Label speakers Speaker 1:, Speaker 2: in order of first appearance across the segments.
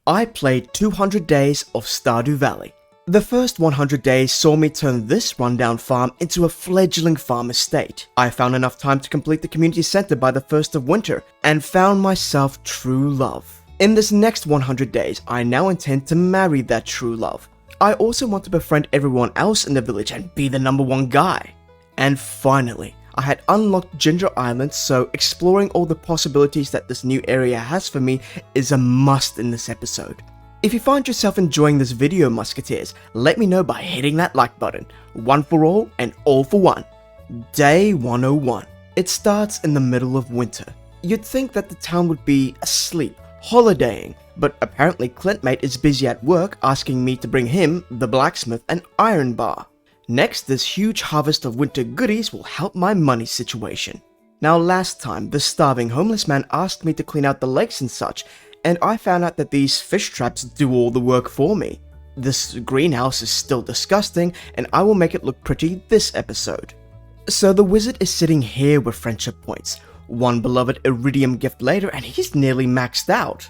Speaker 1: I played 200 Days of Stardew Valley. The first 100 days saw me turn this rundown farm into a fledgling farm estate. I found enough time to complete the community center by the 1st of winter, and found myself true love. In this next 100 days, I now intend to marry that true love. I also want to befriend everyone else in the village and be the #1 guy. And finally, I had unlocked Ginger Island, so exploring all the possibilities that this new area has for me is a must in this episode. If you find yourself enjoying this video, Musketeers, let me know by hitting that like button. One for all and all for one. Day 101. It starts in the middle of winter. You'd think that the town would be asleep, holidaying, but apparently Clintmate is busy at work asking me to bring him, the blacksmith, an iron bar. Next, this huge harvest of winter goodies will help my money situation. Now last time, the starving homeless man asked me to clean out the lakes and such, and I found out that these fish traps do all the work for me. This greenhouse is still disgusting, and I will make it look pretty this episode. So the wizard is sitting here with friendship points. One beloved iridium gift later, and he's nearly maxed out.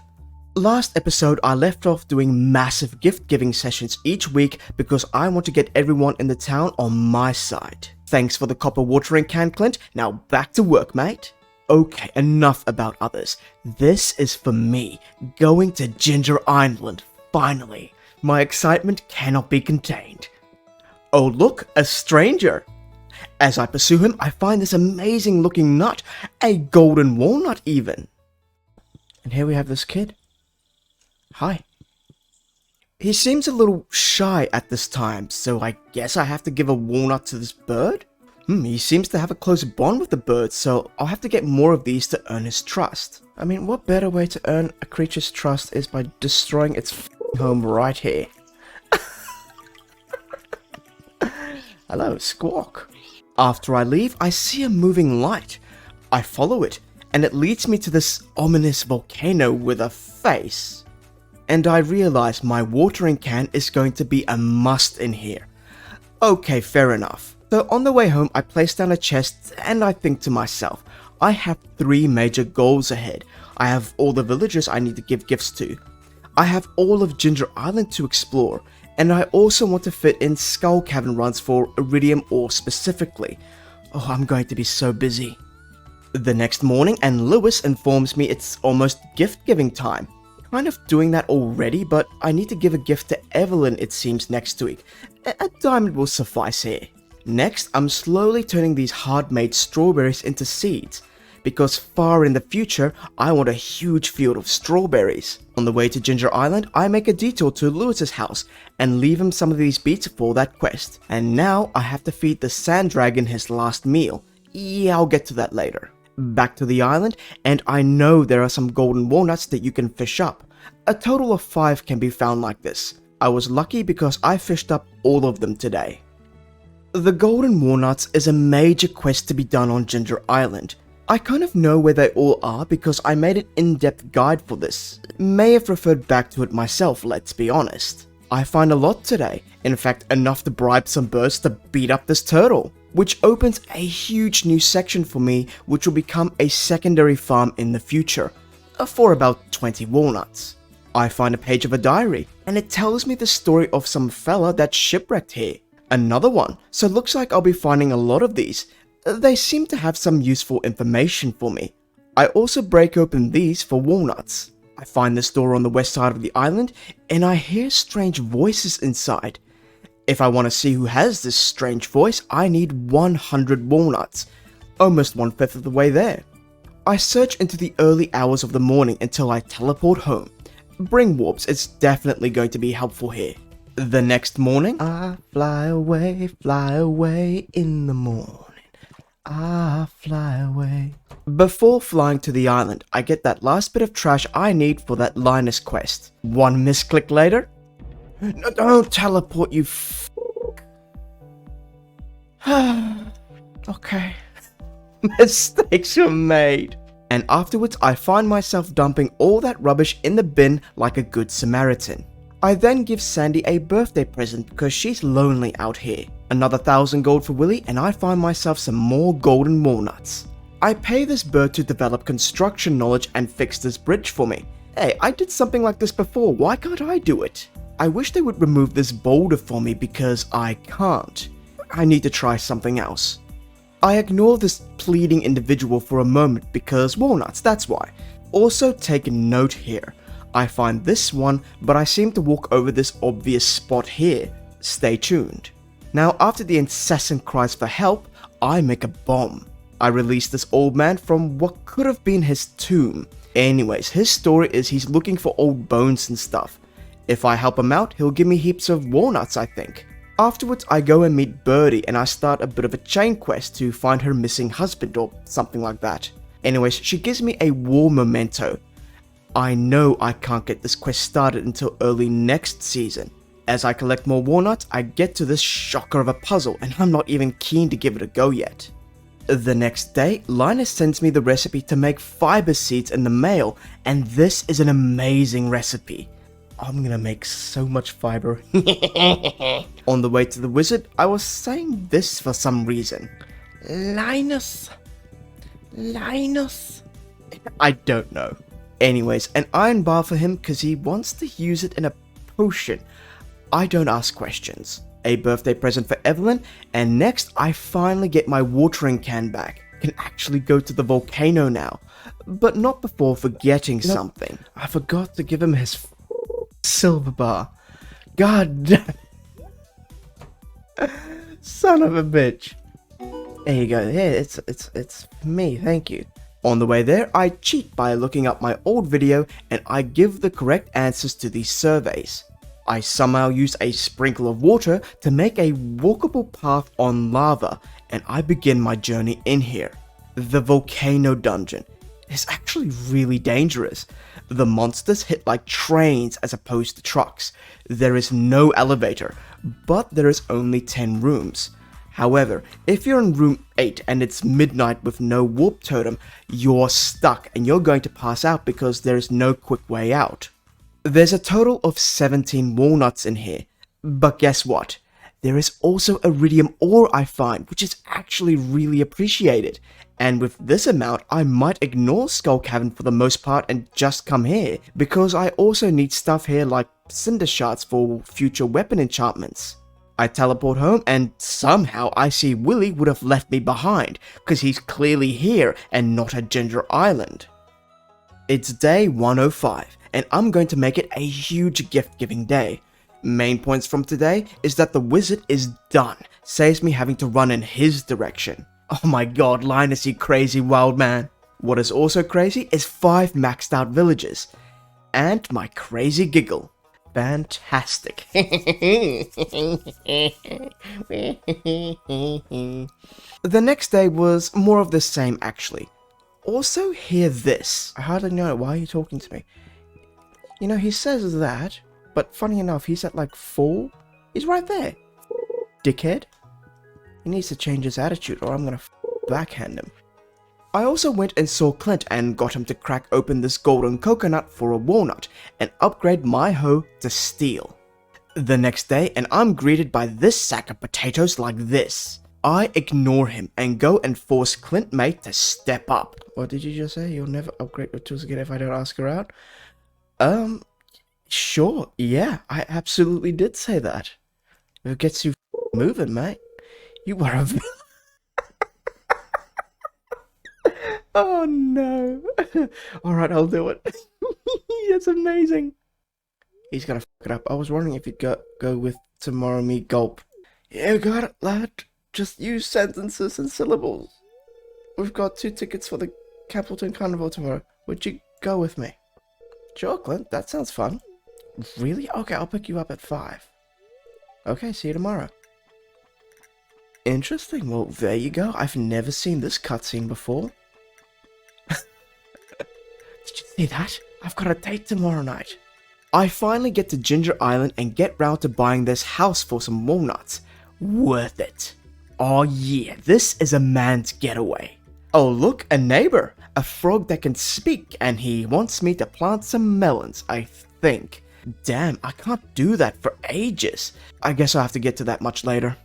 Speaker 1: Last episode, I left off doing massive gift giving sessions each week because I want to get everyone in the town on my side. Thanks for the copper watering can, Clint. Now back to work, mate. Okay, enough about others. This is for me, going to Ginger Island, finally. My excitement cannot be contained. Oh look, a stranger. As I pursue him, I find this amazing looking nut, a golden walnut even. And here we have this kid. Hi. He seems a little shy at this time, so I guess I have to give a walnut to this bird? He seems to have a close bond with the bird, so I'll have to get more of these to earn his trust. I mean, what better way to earn a creature's trust is by destroying its home right here. Hello, Squawk. After I leave, I see a moving light. I follow it, and it leads me to this ominous volcano with a face. And I realize my watering can is going to be a must in here. Okay, fair enough. So on the way home, I place down a chest and I think to myself, I have 3 major goals ahead. I have all the villagers I need to give gifts to. I have all of Ginger Island to explore, and I also want to fit in Skull Cavern runs for iridium ore specifically. Oh, I'm going to be so busy. The next morning, and Lewis informs me it's almost gift giving time. Kind of doing that already, but I need to give a gift to Evelyn it seems next week. A diamond will suffice here. Next, I'm slowly turning these hard-made strawberries into seeds, because far in the future, I want a huge field of strawberries. On the way to Ginger Island, I make a detour to Lewis's house and leave him some of these beets for that quest. And now I have to feed the sand dragon his last meal. Yeah, I'll get to that later. Back to the island, and I know there are some golden walnuts that you can fish up. A total of 5 can be found like this. I was lucky because I fished up all of them today. The golden walnuts is a major quest to be done on Ginger Island. I kind of know where they all are because I made an in-depth guide for this. May have referred back to it myself, let's be honest. I find a lot today, in fact enough to bribe some birds to beat up this turtle, which opens a huge new section for me which will become a secondary farm in the future, for about 20 walnuts. I find a page of a diary, and it tells me the story of some fella that shipwrecked here. Another one, so looks like I'll be finding a lot of these. They seem to have some useful information for me. I also break open these for walnuts. I find this door on the west side of the island, and I hear strange voices inside. If I want to see who has this strange voice, I need 100 walnuts. Almost 1/5 of the way there. I search into the early hours of the morning until I teleport home. Bring warps, it's definitely going to be helpful here. The next morning, I fly away in the morning. I fly away. Before flying to the island, I get that last bit of trash I need for that Linus quest. One misclick later. No, don't teleport, you Okay. Mistakes were made. And afterwards, I find myself dumping all that rubbish in the bin like a good Samaritan. I then give Sandy a birthday present because she's lonely out here. Another 1,000 gold for Willy, and I find myself some more golden walnuts. I pay this bird to develop construction knowledge and fix this bridge for me. Hey, I did something like this before, why can't I do it? I wish they would remove this boulder for me because I can't. I need to try something else. I ignore this pleading individual for a moment because walnuts, that's why. Also take a note here. I find this one, but I seem to walk over this obvious spot here. Stay tuned. Now, after the incessant cries for help, I make a bomb. I release this old man from what could have been his tomb. Anyways, his story is he's looking for old bones and stuff. If I help him out, he'll give me heaps of walnuts, I think. Afterwards, I go and meet Birdie and I start a bit of a chain quest to find her missing husband or something like that. Anyways, she gives me a war memento. I know I can't get this quest started until early next season. As I collect more walnuts, I get to this shocker of a puzzle and I'm not even keen to give it a go yet. The next day, Linus sends me the recipe to make fiber seeds in the mail, and this is an amazing recipe. I'm gonna make so much fiber. On the way to the wizard, I was saying this for some reason. Linus. I don't know. Anyways, an iron bar for him because he wants to use it in a potion. I don't ask questions. A birthday present for Evelyn, and next I finally get my watering can back. Can actually go to the volcano now, but not before forgetting something. I forgot to give him his silver bar. God damn. Son of a bitch. There you go. Yeah, it's me. Thank you. On the way there, I cheat by looking up my old video and I give the correct answers to these surveys. I somehow use a sprinkle of water to make a walkable path on lava, and I begin my journey in here. The volcano dungeon is actually really dangerous. The monsters hit like trains as opposed to trucks. There is no elevator, but there is only 10 rooms. However, if you're in room 8 and it's midnight with no warp totem, you're stuck and you're going to pass out because there is no quick way out. There's a total of 17 walnuts in here, but guess what? There is also iridium ore I find, which is actually really appreciated. And with this amount, I might ignore Skull Cavern for the most part and just come here, because I also need stuff here like cinder shards for future weapon enchantments. I teleport home and somehow I see Willy would have left me behind, because he's clearly here and not at Ginger Island. It's day 105, and I'm going to make it a huge gift-giving day. Main points from today is that the wizard is done, saves me having to run in his direction. Oh my god, Linus, you crazy wild man. What is also crazy is 5 maxed out villages. And my crazy giggle. Fantastic. The next day was more of the same actually. Also hear this. I hardly know it. Why are you talking to me? You know, he says that, but funny enough, he's at like 4. He's right there. Dickhead. He needs to change his attitude or I'm gonna backhand him. I also went and saw Clint and got him to crack open this golden coconut for a walnut and upgrade my hoe to steel. The next day, and I'm greeted by this sack of potatoes like this. I ignore him and go and force Clint mate to step up. What did you just say? You'll never upgrade your tools again if I don't ask her out? Sure, yeah, I absolutely did say that. If it gets you moving, mate. You are a... Oh no. Alright, I'll do it. That's amazing. He's gonna fuck it up. I was wondering if you'd go with tomorrow me gulp. Yeah, we got it, lad. Just use sentences and syllables. We've got 2 tickets for the Capleton Carnival tomorrow. Would you go with me? Sure, Clint. That sounds fun. Really? Okay, I'll pick you up at 5. Okay, see you tomorrow. Interesting. Well, there you go. I've never seen this cutscene before. Did you see that? I've got a date tomorrow night. I finally get to Ginger Island and get round to buying this house for some walnuts. Worth it. Oh yeah, this is a man's getaway. Oh look, a neighbor. A frog that can speak, and he wants me to plant some melons, I think. Damn, I can't do that for ages. I guess I'll have to get to that much later.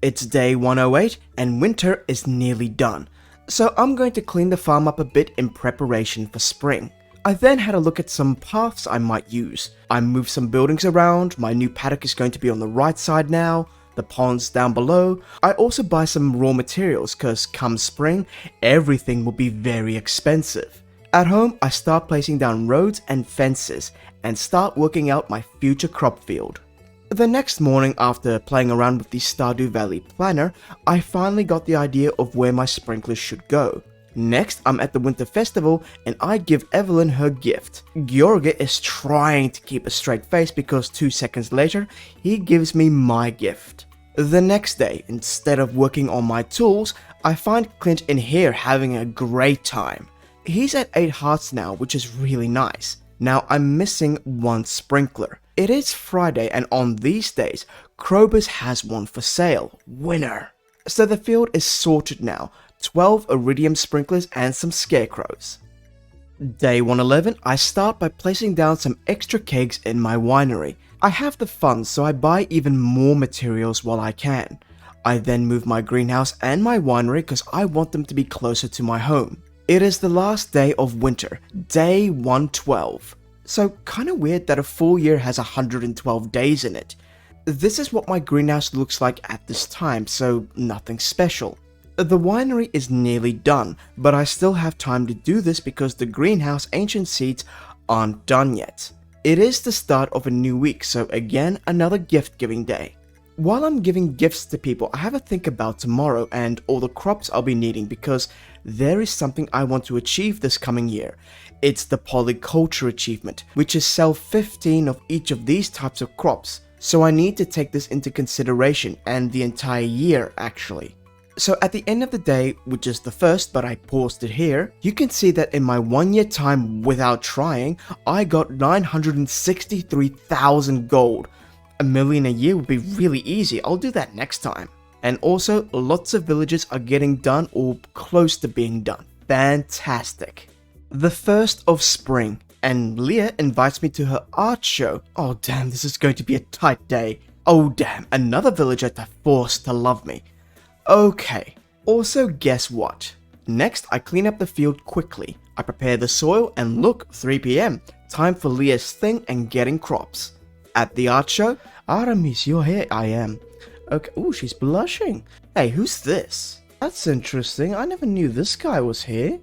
Speaker 1: It's day 108, and winter is nearly done. So I'm going to clean the farm up a bit in preparation for spring. I then had a look at some paths I might use. I moved some buildings around, my new paddock is going to be on the right side now, the ponds down below. I also buy some raw materials cause come spring, everything will be very expensive. At home, I start placing down roads and fences and start working out my future crop field. The next morning, after playing around with the Stardew Valley planner, I finally got the idea of where my sprinklers should go. Next, I'm at the winter festival and I give Evelyn her gift. George is trying to keep a straight face because 2 seconds later, he gives me my gift. The next day, instead of working on my tools, I find Clint in here having a great time. He's at 8 hearts now, which is really nice. Now I'm missing one sprinkler. It is Friday and on these days, Krober's has one for sale. Winner! So the field is sorted now. 12 iridium sprinklers and some scarecrows. Day 111, I start by placing down some extra kegs in my winery. I have the funds, so I buy even more materials while I can. I then move my greenhouse and my winery because I want them to be closer to my home. It is the last day of winter, day 112. So kinda weird that a full year has 112 days in it. This is what my greenhouse looks like at this time, so nothing special. The winery is nearly done, but I still have time to do this because the greenhouse ancient seeds aren't done yet. It is the start of a new week, so again, another gift giving day. While I'm giving gifts to people, I have a think about tomorrow and all the crops I'll be needing because there is something I want to achieve this coming year. It's the polyculture achievement, which is sell 15 of each of these types of crops. So I need to take this into consideration and the entire year actually. So at the end of the day, which is the first, but I paused it here, you can see that in my 1 year time without trying, I got 963,000 gold. A million a year would be really easy, I'll do that next time. And also, lots of villages are getting done or close to being done. Fantastic. The 1st of spring, and Leah invites me to her art show. Oh damn, this is going to be a tight day. Oh damn, another villager to force to love me. Okay, also guess what? Next, I clean up the field quickly. I prepare the soil and look, 3 PM. Time for Leah's thing and getting crops. At the art show, Aramis, you're here. I am. Okay, ooh, she's blushing. Hey, who's this? That's interesting. I never knew this guy was here.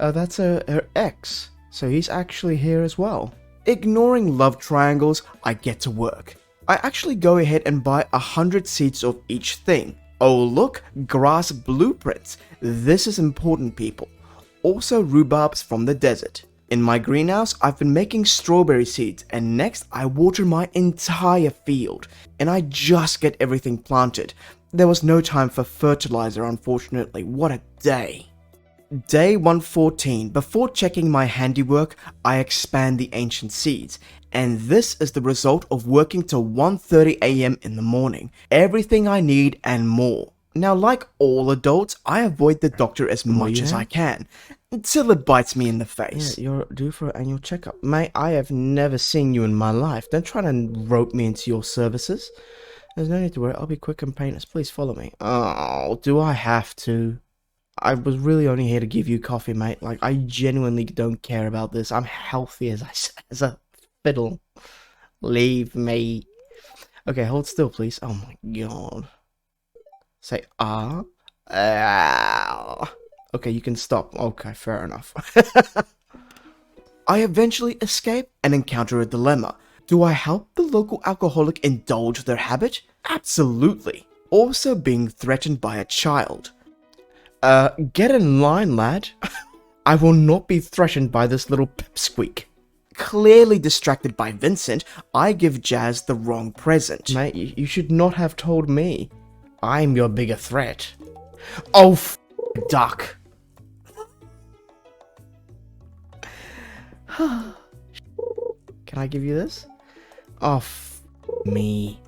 Speaker 1: Oh, that's her ex. So he's actually here as well. Ignoring love triangles, I get to work. I actually go ahead and buy 100 seeds of each thing. Oh look, grass blueprints. This is important, people. Also rhubarbs from the desert. In my greenhouse, I've been making strawberry seeds, and next I water my entire field. And I just get everything planted. There was no time for fertilizer, unfortunately. What a day. Day 114. Before checking my handiwork, I expand the ancient seeds. And this is the result of working till 1:30 AM in the morning. Everything I need and more. Now, like all adults, I avoid the doctor as much as I can, until it bites me in the face. Yeah, you're due for an annual checkup. Mate, I have never seen you in my life. Don't try to rope me into your services. There's no need to worry. I'll be quick and painless. Please follow me. Oh, do I have to? I was really only here to give you coffee, mate. Like, I genuinely don't care about this. I'm healthy as a fiddle. Leave me. Okay, hold still, please. Oh my god. Say ah. Okay, you can stop. Okay, fair enough. I eventually escape and encounter a dilemma. Do I help the local alcoholic indulge their habit? Absolutely. Also being threatened by a child. Get in line, lad. I will not be threatened by this little pipsqueak. Clearly distracted by Vincent, I give Jazz the wrong present. Mate, you should not have told me. I'm your bigger threat. Oh, duck. Can I give you this? Oh, me.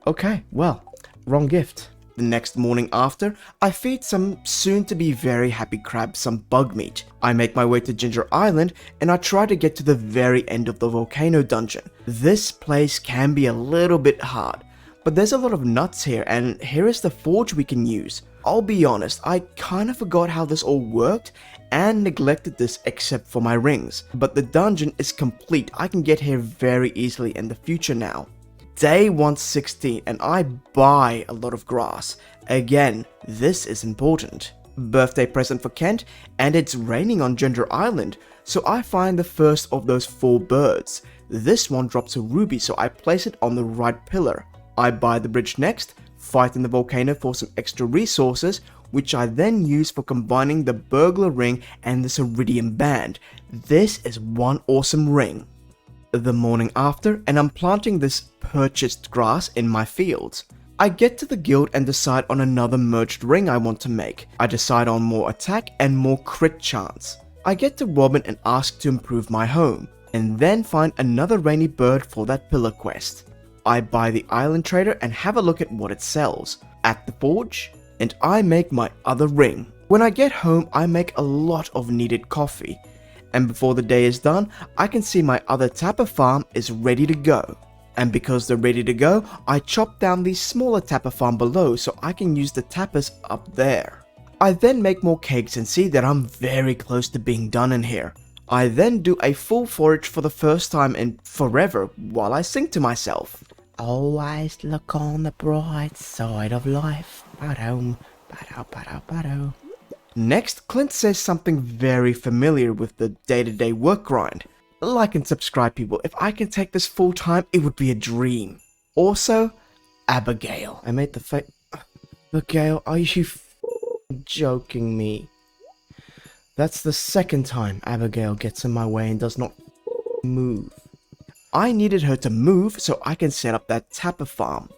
Speaker 1: Okay, well, wrong gift. The next morning after, I feed some soon-to-be very happy crabs some bug meat. I make my way to Ginger Island, and I try to get to the very end of the volcano dungeon. This place can be a little bit hard, but there's a lot of nuts here, and here is the forge we can use. I'll be honest, I kinda forgot how this all worked and neglected this except for my rings, but the dungeon is complete. I can get here very easily in the future now. Day 116 and I buy a lot of grass. Again, this is important. Birthday present for Kent, and it's raining on Ginger Island, so I find the first of those 4 birds. This one drops a ruby, so I place it on the right pillar. I buy the bridge next, fight in the volcano for some extra resources, which I then use for combining the burglar ring and this iridium band. This is one awesome ring. The morning after, and I'm planting this purchased grass in my fields. I get to the guild and decide on another merged ring I want to make. I decide on more attack and more crit chance. I get to Robin and ask to improve my home, and then find another rainy bird for that pillar quest. I buy the island trader and have a look at what it sells at the forge, and I make my other ring. When I get home, I make a lot of needed coffee, and before the day is done, I can see my other tapper farm is ready to go. And because they're ready to go, I chop down the smaller tapper farm below so I can use the tappers up there. I then make more cakes and see that I'm very close to being done in here. I then do a full forage for the first time in forever while I sing to myself. Always look on the bright side of life. Ba-dum, ba-dow, ba-dow, ba-dow. Next, Clint says something very familiar with the day-to-day work grind. Like and subscribe, people. If I can take this full time, it would be a dream. Also, Abigail. I made the face. Abigail, are you joking me? That's the second time Abigail gets in my way and does not move. I needed her to move so I can set up that tapper farm.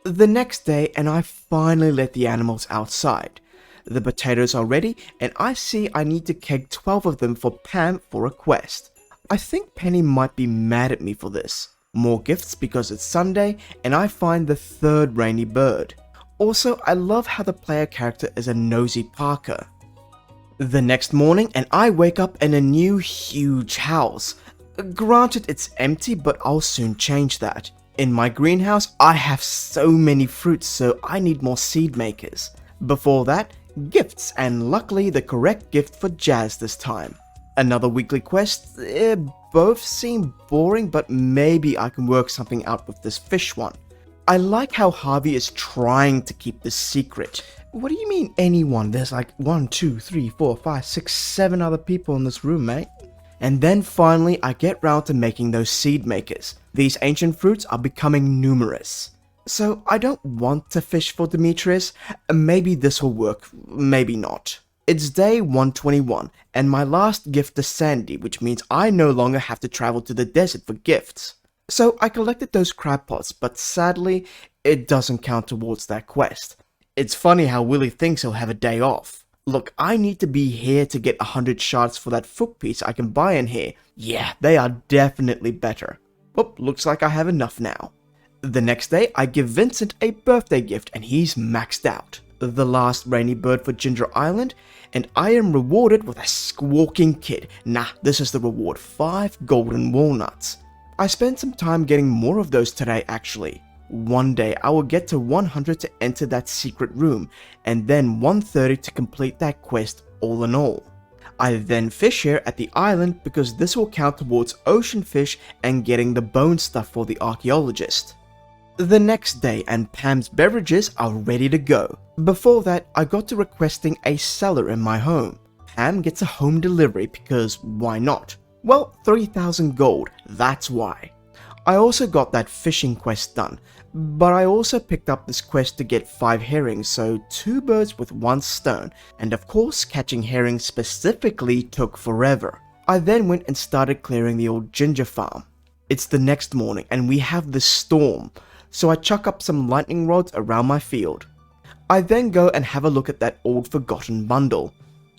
Speaker 1: The next day, and I finally let the animals outside. The potatoes are ready, and I see I need to keg 12 of them for Pam for a quest. I think Penny might be mad at me for this. More gifts because it's Sunday, and I find the 3rd rainy bird. Also, I love how the player character is a nosy Parker. The next morning, and I wake up in a new huge house. Granted, it's empty, but I'll soon change that. In my greenhouse, I have so many fruits, so I need more seed makers. Before that, gifts, and luckily the correct gift for Jazz this time. Another weekly quest. Both seem boring, but maybe I can work something out with this fish one. I like how Harvey is trying to keep this secret. What do you mean anyone? There's like 1, 2, 3, 4, 5, 6, 7 other people in this room, mate. And then finally I get round to making those seed makers. These ancient fruits are becoming numerous. So I don't want to fish for Demetrius. Maybe this will work, maybe not. It's day 121, and my last gift is Sandy, which means I no longer have to travel to the desert for gifts. So I collected those crab pots, but sadly, it doesn't count towards that quest. It's funny how Willie thinks he'll have a day off. Look, I need to be here to get 100 shards for that foot piece I can buy in here. Yeah, they are definitely better. Oop, looks like I have enough now. The next day, I give Vincent a birthday gift, and he's maxed out. The last rainy bird for Ginger Island, and I am rewarded with a squawking kid. Nah, this is the reward, 5 golden walnuts. I spent some time getting more of those today actually. One day I will get to 100 to enter that secret room, and then 130 to complete that quest all in all. I then fish here at the island because this will count towards ocean fish and getting the bone stuff for the archaeologist. The next day, and Pam's beverages are ready to go. Before that, I got to requesting a cellar in my home. Pam gets a home delivery because why not? Well, 3,000 gold, that's why. I also got that fishing quest done, but I also picked up this quest to get 5 herrings, so 2 birds with 1 stone, and of course catching herrings specifically took forever. I then went and started clearing the old ginger farm. It's the next morning and we have this storm, so I chuck up some lightning rods around my field. I then go and have a look at that old forgotten bundle.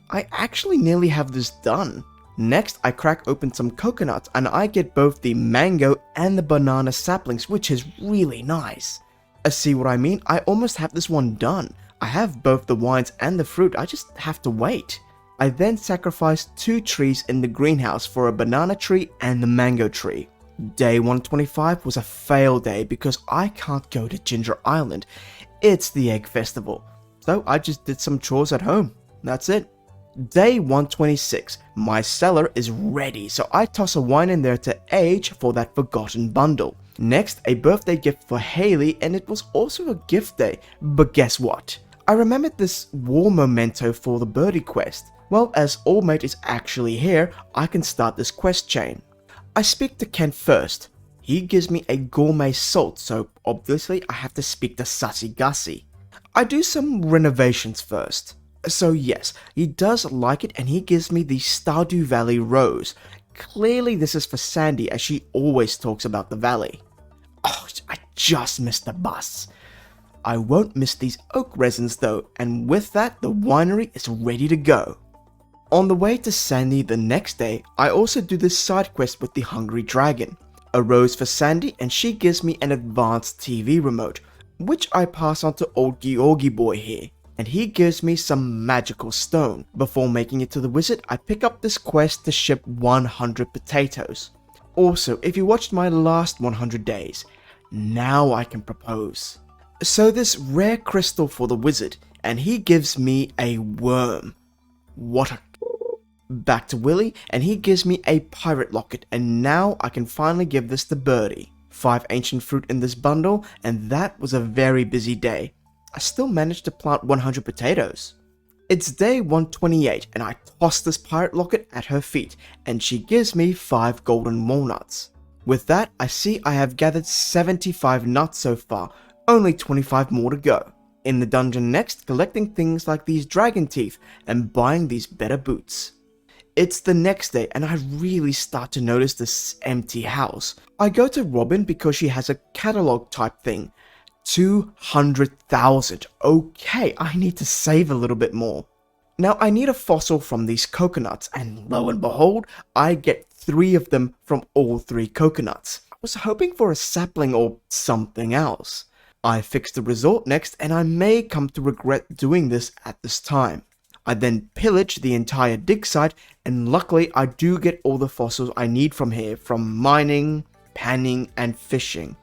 Speaker 1: I actually nearly have this done. Next, I crack open some coconuts and I get both the mango and the banana saplings, which is really nice. See what I mean? I almost have this one done. I have both the wines and the fruit, I just have to wait. I then sacrificed 2 trees in the greenhouse for a banana tree and the mango tree. Day 125 was a fail day because I can't go to Ginger Island. It's the Egg Festival. So I just did some chores at home. That's it. Day 126. My cellar is ready, so I toss a wine in there to age for that forgotten bundle. Next, a birthday gift for Haley, and it was also a gift day. But guess what? I remembered this war memento for the birdie quest. Well, as All Mate is actually here, I can start this quest chain. I speak to Ken first. He gives me a gourmet salt, so obviously I have to speak to Sussy Gussie. I do some renovations first. So yes, he does like it and he gives me the Stardew Valley rose. Clearly this is for Sandy as she always talks about the valley. Oh, I just missed the bus. I won't miss these oak resins though, and with that the winery is ready to go. On the way to Sandy the next day, I also do this side quest with the Hungry Dragon. A rose for Sandy and she gives me an advanced TV remote, which I pass on to old Georgie boy here. And he gives me some magical stone. Before making it to the wizard, I pick up this quest to ship 100 potatoes. Also, if you watched my last 100 days, now I can propose. So this rare crystal for the wizard, and he gives me a worm. What a... Back to Willy, and he gives me a pirate locket, and now I can finally give this to Birdie. 5 ancient fruit in this bundle, and that was a very busy day. I still managed to plant 100 potatoes. It's day 128 and I toss this pirate locket at her feet and she gives me 5 golden walnuts. With that, I see I have gathered 75 nuts so far, only 25 more to go. In the dungeon next, collecting things like these dragon teeth and buying these better boots. It's the next day and I really start to notice this empty house. I go to Robin because she has a catalog type thing. 200,000. Okay, I need to save a little bit more. Now I need a fossil from these coconuts, and lo and behold, I get 3 of them from all 3 coconuts. I was hoping for a sapling or something else. I fix the resort next, and I may come to regret doing this at this time. I then pillage the entire dig site, and luckily I do get all the fossils I need from here, from mining, panning, and fishing.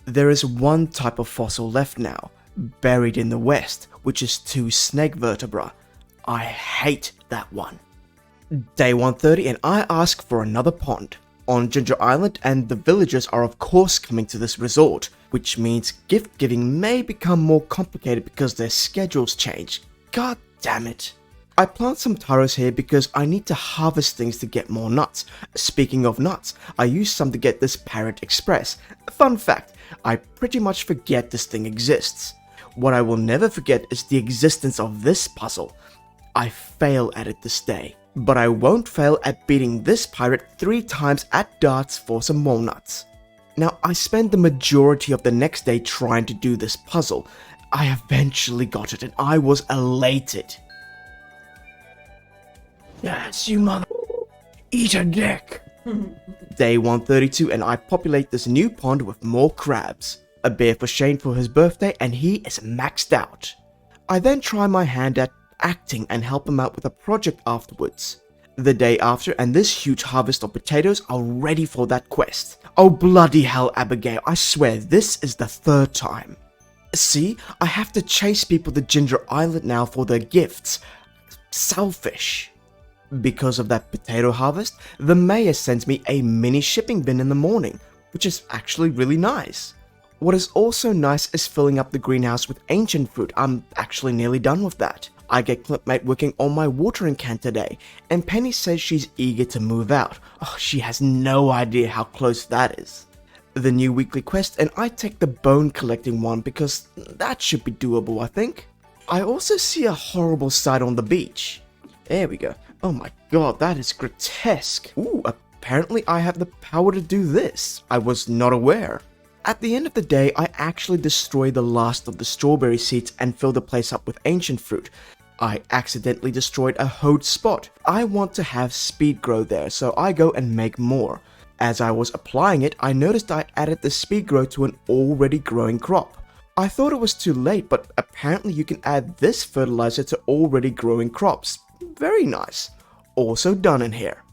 Speaker 1: There is one type of fossil left now, buried in the west, which is 2 snake vertebrae. I hate that one. Day 130 and I ask for another pond. On Ginger Island, and the villagers are of course coming to this resort, which means gift giving may become more complicated because their schedules change. God damn it. I plant some taros here because I need to harvest things to get more nuts. Speaking of nuts, I used some to get this Parrot Express. Fun fact, I pretty much forget this thing exists. What I will never forget is the existence of this puzzle. I fail at it this day, but I won't fail at beating this pirate 3 times at darts for some walnuts. Now I spend the majority of the next day trying to do this puzzle. I eventually got it and I was elated. Yes, you mother... Eat a dick! Day 132 and I populate this new pond with more crabs. A bear for Shane for his birthday and he is maxed out. I then try my hand at acting and help him out with a project afterwards. The day after and this huge harvest of potatoes are ready for that quest. Oh bloody hell, Abigail, I swear this is the 3rd time. See, I have to chase people to Ginger Island now for their gifts. Selfish. Because of that potato harvest, the mayor sends me a mini shipping bin in the morning, which is actually really nice. What is also nice is filling up the greenhouse with ancient fruit. I'm actually nearly done with that. I get Clipmate working on my watering can today, and Penny says she's eager to move out. Oh, she has no idea how close that is. The new weekly quest, and I take the bone collecting one because that should be doable, I think. I also see a horrible sight on the beach. There we go. Oh my god, that is grotesque. Ooh, apparently I have the power to do this. I was not aware. At the end of the day, I actually destroy the last of the strawberry seeds and fill the place up with ancient fruit. I accidentally destroyed a hoed spot. I want to have speed grow there, so I go and make more. As I was applying it, I noticed I added the speed grow to an already growing crop. I thought it was too late, but apparently you can add this fertilizer to already growing crops. Very nice. Also done in here.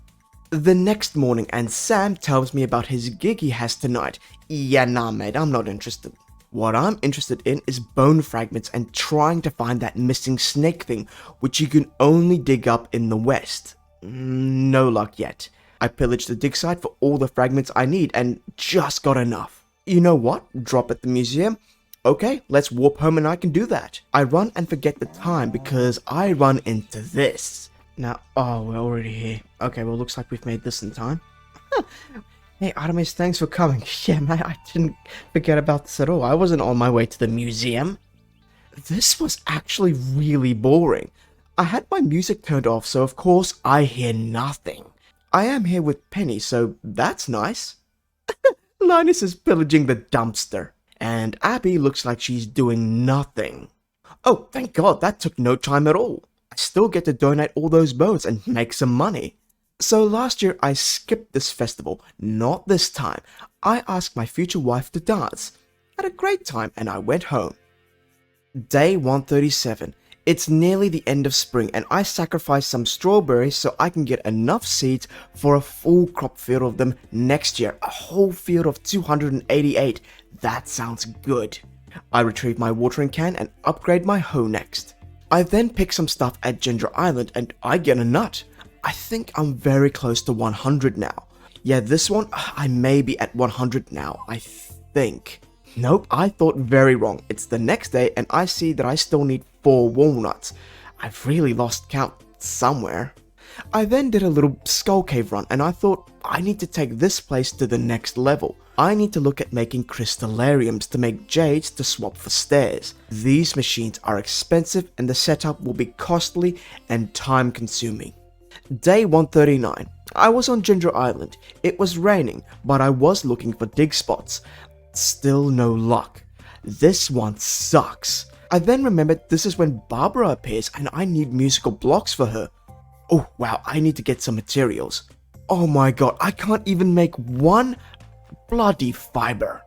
Speaker 1: The next morning and Sam tells me about his gig he has tonight. Yeah, nah mate, I'm not interested. What I'm interested in is bone fragments and trying to find that missing snake thing, which you can only dig up in the west. No luck yet. I pillaged the dig site for all the fragments I need and just got enough. You know what? Drop at the museum. Okay, let's warp home and I can do that. I run and forget the time because I run into this. Now, oh, we're already here. Okay, well, looks like we've made this in time. Hey, Artemis, thanks for coming. Yeah, man, I didn't forget about this at all. I wasn't on my way to the museum. This was actually really boring. I had my music turned off, so of course I hear nothing. I am here with Penny, so that's nice. Linus is pillaging the dumpster, and Abby looks like she's doing nothing. Oh, thank God, that took no time at all. I still get to donate all those bones and make some money. So last year I skipped this festival. Not this time. I asked my future wife to dance. Had a great time and I went home. Day 137. It's nearly the end of spring and I sacrificed some strawberries so I can get enough seeds for a full crop field of them next year. A whole field of 288. That sounds good. I retrieve my watering can and upgrade my hoe next. I then pick some stuff at Ginger Island and I get a nut. I think I'm very close to 100 now. Yeah, this one, I may be at 100 now, I think. Nope, I thought very wrong. It's the next day and I see that I still need 4 walnuts. I've really lost count somewhere. I then did a little skull cave run and I thought I need to take this place to the next level. I need to look at making crystallariums to make jades to swap for stairs. These machines are expensive and the setup will be costly and time consuming. Day 139. I was on Ginger Island. It was raining, but I was looking for dig spots. Still no luck. This one sucks. I then remembered this is when Barbara appears and I need musical blocks for her. Oh wow, I need to get some materials. Oh my god, I can't even make one bloody fiber.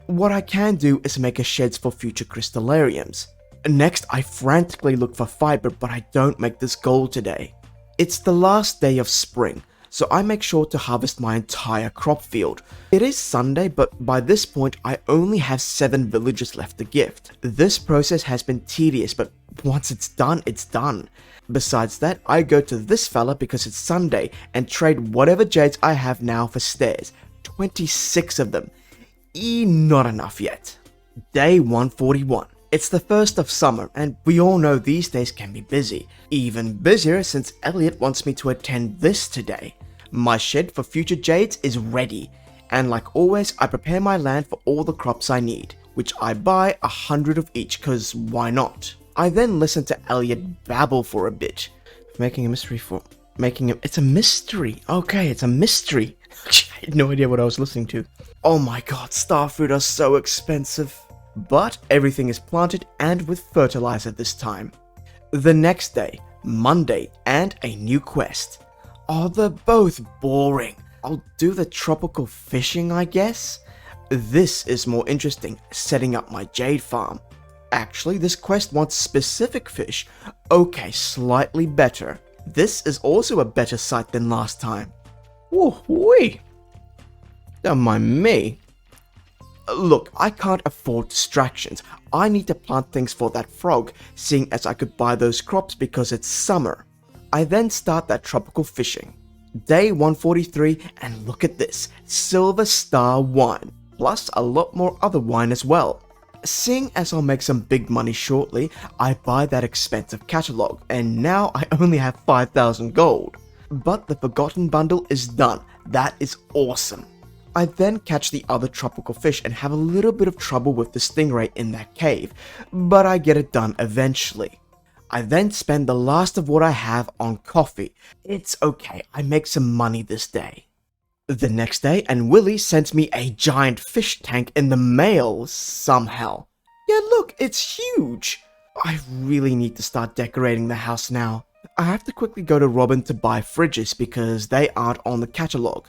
Speaker 1: What I can do is make a sheds for future crystallariums. Next, I frantically look for fiber, but I don't make this goal today. It's the last day of spring, so I make sure to harvest my entire crop field. It is Sunday, but by this point I only have 7 villagers left to gift. This process has been tedious, but once it's done, it's done. Besides that, I go to this fella because it's Sunday and trade whatever jades I have now for stairs. 26 of them. Not enough yet. Day 141. It's the first of summer, and we all know these days can be busy. Even busier since Elliot wants me to attend this today. My shed for future jades is ready, and like always, I prepare my land for all the crops I need, which I buy 100 of each, cause why not? I then listen to Elliot babble for a bit. It's a mystery. Okay, it's a mystery. I had no idea what I was listening to. Oh my god, starfruit are so expensive. But everything is planted and with fertilizer this time. The next day, Monday, and a new quest. Oh, they're both boring. I'll do the tropical fishing, I guess? This is more interesting, setting up my jade farm. Actually, this quest wants specific fish. Okay, slightly better. This is also a better site than last time. Woo-wee! Don't mind me. Look, I can't afford distractions. I need to plant things for that frog, seeing as I could buy those crops because it's summer. I then start that tropical fishing. Day 143, and look at this, Silver Star wine, plus a lot more other wine as well. Seeing as I'll make some big money shortly, I buy that expensive catalog, and now I only have 5,000 gold. But the Forgotten bundle is done. That is awesome. I then catch the other tropical fish and have a little bit of trouble with the stingray in that cave, but I get it done eventually. I then spend the last of what I have on coffee. It's okay, I make some money this day. The next day, and Willie sent me a giant fish tank in the mail somehow. Yeah, look, it's huge. I really need to start decorating the house now. I have to quickly go to Robin to buy fridges because they aren't on the catalogue.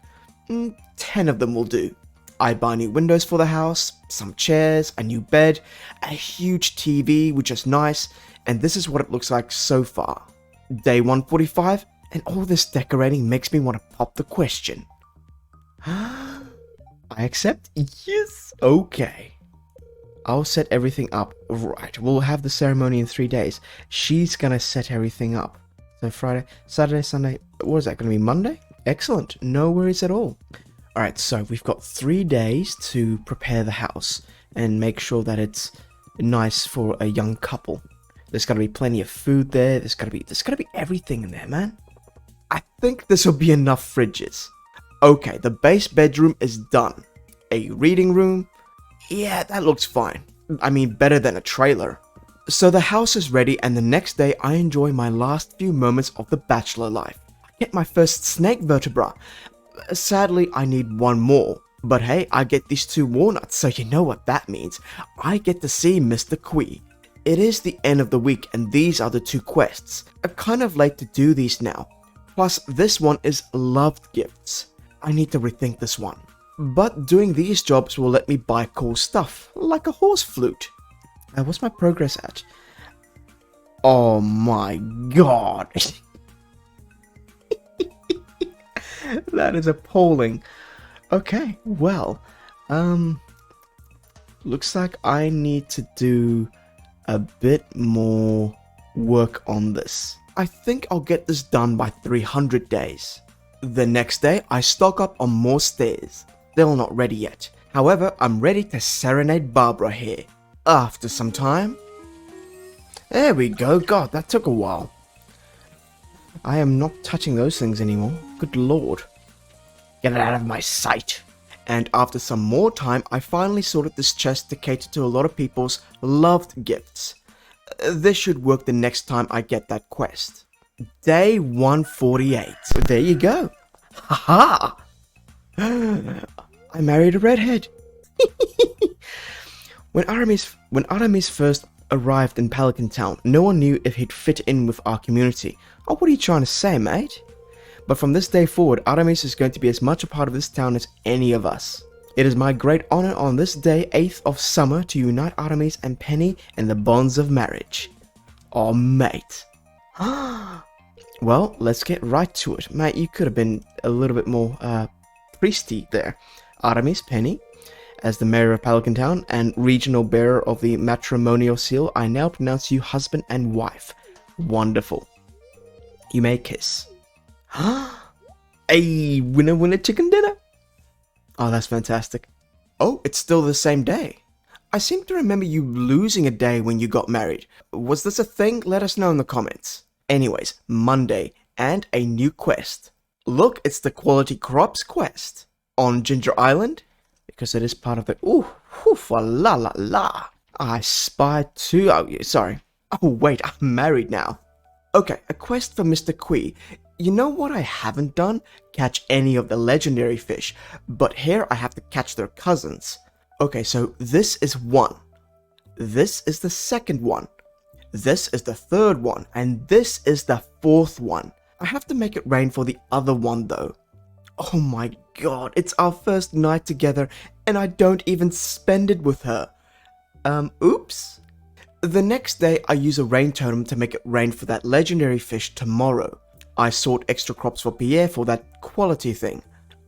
Speaker 1: 10 of them will do. I buy new windows for the house, some chairs, a new bed, a huge TV, which is nice, and this is what it looks like so far. Day 145, and all this decorating makes me want to pop the question. I accept? Yes, okay. I'll set everything up. Right, we'll have the ceremony in 3 days. She's gonna set everything up. So Friday, Saturday, Sunday, what is that, gonna be Monday? Excellent, no worries at all. Alright, so we've got 3 days to prepare the house and make sure that it's nice for a young couple. There's gotta be plenty of food there, there's gotta be everything in there, man. I think this will be enough fridges. Okay, the base bedroom is done. A reading room? Yeah, that looks fine. I mean, better than a trailer. So the house is ready, and the next day I enjoy my last few moments of the bachelor life. I get my first snake vertebra. Sadly, I need one more. But hey, I get these 2 walnuts, so you know what that means. I get to see Mr. Quee. It is the end of the week, and these are the 2 quests. I'm kind of late to do these now. Plus, this one is loved gifts. I need to rethink this one. But doing these jobs will let me buy cool stuff, like a horse flute. What's my progress at? Oh my god. That is appalling. Okay, well, looks like I need to do a bit more work on this. I think I'll get this done by 300 days. The next day, I stock up on more stairs. Still not ready yet. However, I'm ready to serenade Barbara here. After some time. There we go. God, that took a while. I am not touching those things anymore. Good lord. Get it out of my sight. And after some more time, I finally sorted this chest to cater to a lot of people's loved gifts. This should work the next time I get that quest. Day 148. There you go. Haha! I married a redhead. When Aramis first arrived in Pelican Town, no one knew if he'd fit in with our community. Oh, what are you trying to say, mate? But from this day forward, Aramis is going to be as much a part of this town as any of us. It is my great honor on this day, 8th of summer, to unite Aramis and Penny in the bonds of marriage. Oh, mate. Well, let's get right to it. Mate, you could have been a little bit more, priesty there. Aramis, Penny, as the mayor of Pelican Town and regional bearer of the matrimonial seal, I now pronounce you husband and wife. Wonderful. You may kiss. Hey, winner, winner, chicken dinner. Oh, that's fantastic. Oh, it's still the same day. I seem to remember you losing a day when you got married. Was this a thing? Let us know in the comments. Anyways, Monday, and a new quest. Look, it's the Quality Crops quest. On Ginger Island, because it is part of the... Ooh, la la la. I spy too... Oh, yeah, sorry. Oh, wait, I'm married now. Okay, a quest for Mr. Quee. You know what I haven't done? Catch any of the legendary fish. But here I have to catch their cousins. Okay, so this is one. This is the second one. This is the third one. And this is the fourth one. I have to make it rain for the other one though. Oh my god, it's our first night together and I don't even spend it with her. Oops. The next day I use a rain totem to make it rain for that legendary fish tomorrow. I sort extra crops for Pierre for that quality thing.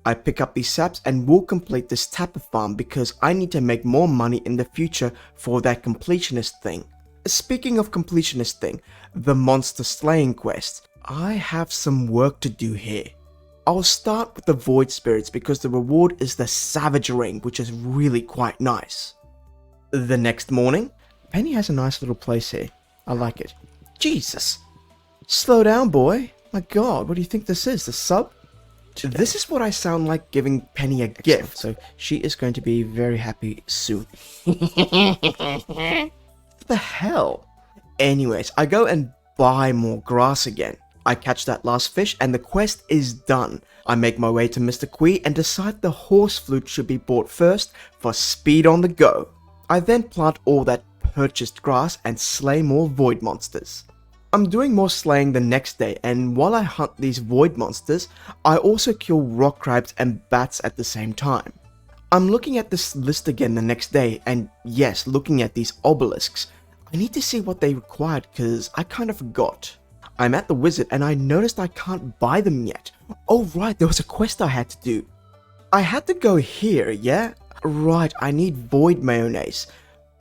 Speaker 1: I pick up these saps and will complete this tapper farm because I need to make more money in the future for that completionist thing. Speaking of completionist thing, the monster slaying quest. I have some work to do here. I'll start with the void spirits because the reward is the savage ring, which is really quite nice. The next morning, Penny has a nice little place here. I like it. Jesus. Slow down, boy. My god, what do you think this is? The sub? This is what I sound like giving Penny a gift, so she is going to be very happy soon. What the hell? Anyways, I go and buy more grass again. I catch that last fish and the quest is done. I make my way to Mr. Quee and decide the horse flute should be bought first for speed on the go. I then plant all that purchased grass and slay more void monsters. I'm doing more slaying the next day, and while I hunt these void monsters, I also kill rock crabs and bats at the same time. I'm looking at this list again the next day, and yes, looking at these obelisks. I need to see what they required because I kind of forgot. I'm at the wizard and I noticed I can't buy them yet. Oh right, there was a quest I had to do. I had to go here, yeah? Right, I need void mayonnaise.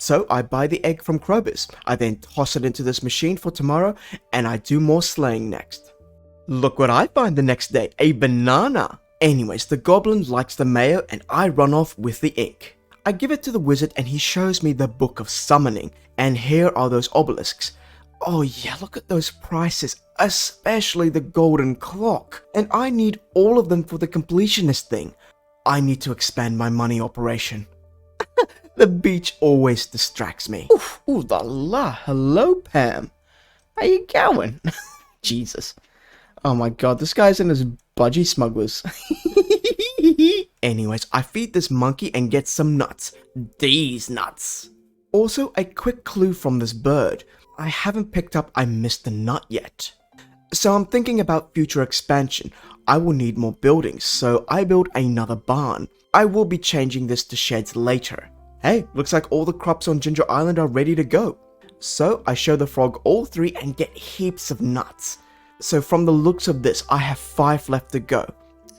Speaker 1: So I buy the egg from Krobus, I then toss it into this machine for tomorrow, and I do more slaying next. Look what I find the next day, a banana! Anyways, the goblin likes the mayo and I run off with the ink. I give it to the wizard and he shows me the Book of Summoning, and here are those obelisks. Oh yeah, look at those prices, especially the golden clock, and I need all of them for the completionist thing. I need to expand my money operation. The beach always distracts me. Oof, ooh la la, hello Pam. How you going? Jesus. Oh my god, this guy's in his budgie smugglers. Anyways, I feed this monkey and get some nuts. These nuts. Also, a quick clue from this bird. I haven't picked up I missed the nut yet. So I'm thinking about future expansion. I will need more buildings, so I build another barn. I will be changing this to sheds later. Hey, looks like all the crops on Ginger Island are ready to go. So I show the frog all 3 and get heaps of nuts. So from the looks of this, I have 5 left to go.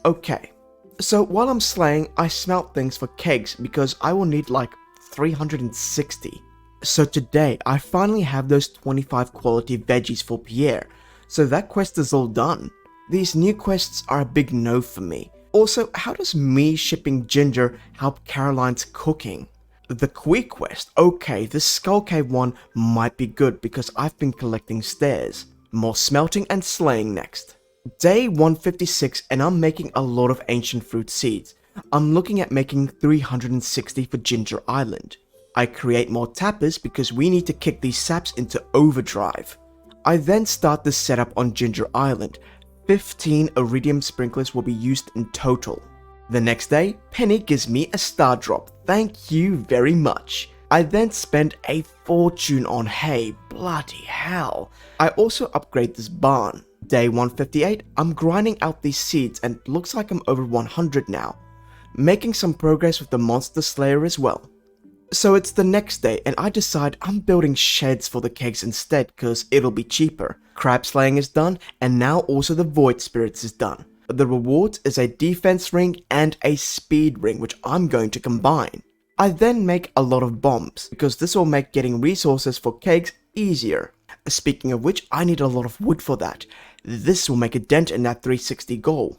Speaker 1: Okay, so while I'm slaying, I smelt things for kegs because I will need like 360. So today, I finally have those 25 quality veggies for Pierre. So that quest is all done. These new quests are a big no for me. Also, how does me shipping ginger help Caroline's cooking? The Quee quest, okay, this Skull Cave one might be good because I've been collecting stairs. More smelting and slaying next. Day 156 and I'm making a lot of ancient fruit seeds. I'm looking at making 360 for Ginger Island. I create more tappers because we need to kick these saps into overdrive. I then start the setup on Ginger Island. 15 iridium sprinklers will be used in total. The next day, Penny gives me a star drop. Thank you very much. I then spend a fortune on hay. Bloody hell. I also upgrade this barn. Day 158, I'm grinding out these seeds and looks like I'm over 100 now. Making some progress with the Monster Slayer as well. So it's the next day and I decide I'm building sheds for the kegs instead cause it'll be cheaper. Crab slaying is done and now also the Void Spirits is done. The rewards is a defense ring and a speed ring which I'm going to combine. I then make a lot of bombs because this will make getting resources for kegs easier. Speaking of which, I need a lot of wood for that. This will make a dent in that 360 goal.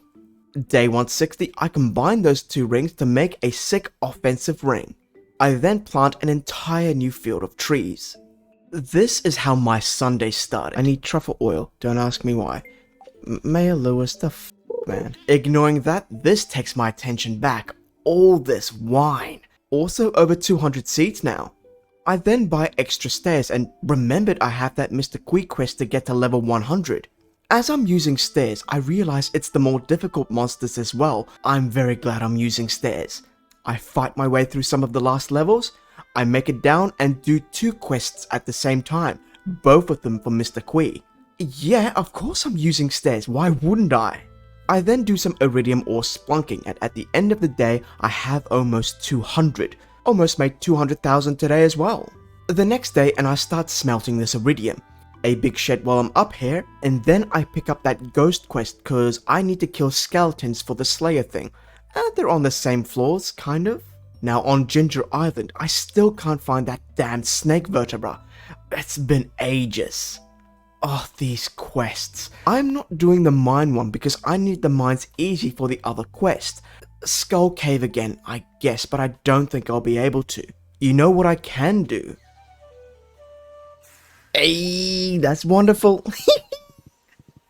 Speaker 1: Day 160, I combine those 2 rings to make a sick offensive ring. I then plant an entire new field of trees. This is how my Sunday started. I need truffle oil, don't ask me why. Mayor Lewis, the f***, man. Ignoring that, this takes my attention back. All this wine. Also over 200 seeds now. I then buy extra stairs and remembered I have that Mr. Quee quest to get to level 100. As I'm using stairs, I realize it's the more difficult monsters as well. I'm very glad I'm using stairs. I fight my way through some of the last levels. I make it down and do 2 quests at the same time, both of them for Mr. Quee. Yeah, of course I'm using stairs, why wouldn't I? I then do some iridium ore splunking and at the end of the day I have almost 200. Almost made 200,000 today as well. The next day and I start smelting this iridium. A big shed while I'm up here and then I pick up that ghost quest cause I need to kill skeletons for the Slayer thing. They're on the same floors, kind of. Now on Ginger Island, I still can't find that damn snake vertebra. It's been ages. Oh, these quests. I'm not doing the mine one because I need the mines easy for the other quest. Skull Cave again, I guess, but I don't think I'll be able to. You know what I can do? Hey, that's wonderful.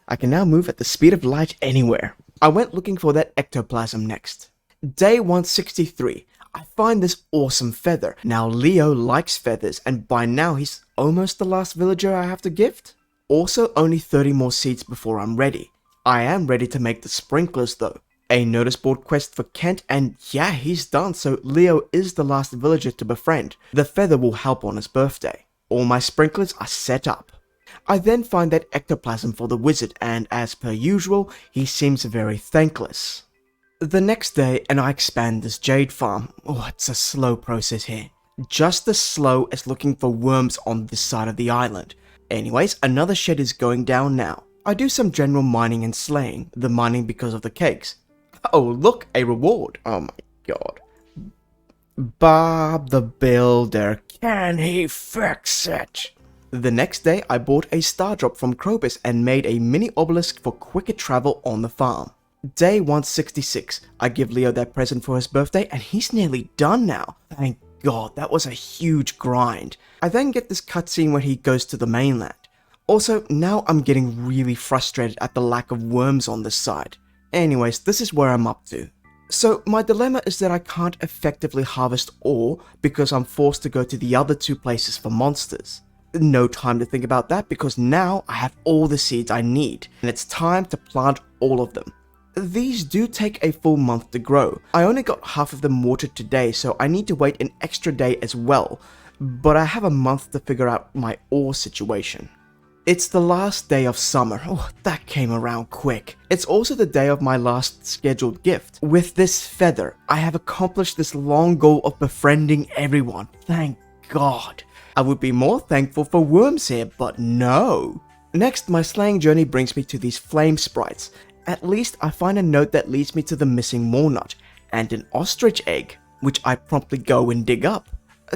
Speaker 1: I can now move at the speed of light anywhere. I went looking for that ectoplasm next. Day 163. I find this awesome feather. Now Leo likes feathers and by now he's almost the last villager I have to gift. Also only 30 more seeds before I'm ready. I am ready to make the sprinklers though. A notice board quest for Kent and yeah, he's done, so Leo is the last villager to befriend. The feather will help on his birthday. All my sprinklers are set up. I then find that ectoplasm for the wizard and as per usual, he seems very thankless. The next day and I expand this jade farm. Oh, it's a slow process here. Just as slow as looking for worms on this side of the island. Anyways, another shed is going down now. I do some general mining and slaying, the mining because of the cakes. Oh look, a reward. Oh my god. Bob the Builder, can he fix it? The next day, I bought a star drop from Krobus and made a mini obelisk for quicker travel on the farm. Day 166, I give Leo that present for his birthday and he's nearly done now. Thank God, that was a huge grind. I then get this cutscene where he goes to the mainland. Also, now I'm getting really frustrated at the lack of worms on this side. Anyways, this is where I'm up to. So my dilemma is that I can't effectively harvest ore because I'm forced to go to the other two places for monsters. No time to think about that because now I have all the seeds I need and it's time to plant all of them. These do take a full month to grow. I only got half of them watered today, so I need to wait an extra day as well, but I have a month to figure out my ore situation. It's the last day of summer. Oh, that came around quick. It's also the day of my last scheduled gift. With this feather, I have accomplished this long goal of befriending everyone. Thank God. I would be more thankful for worms here, but no. Next, my slaying journey brings me to these flame sprites. At least I find a note that leads me to the missing walnut, and an ostrich egg, which I promptly go and dig up.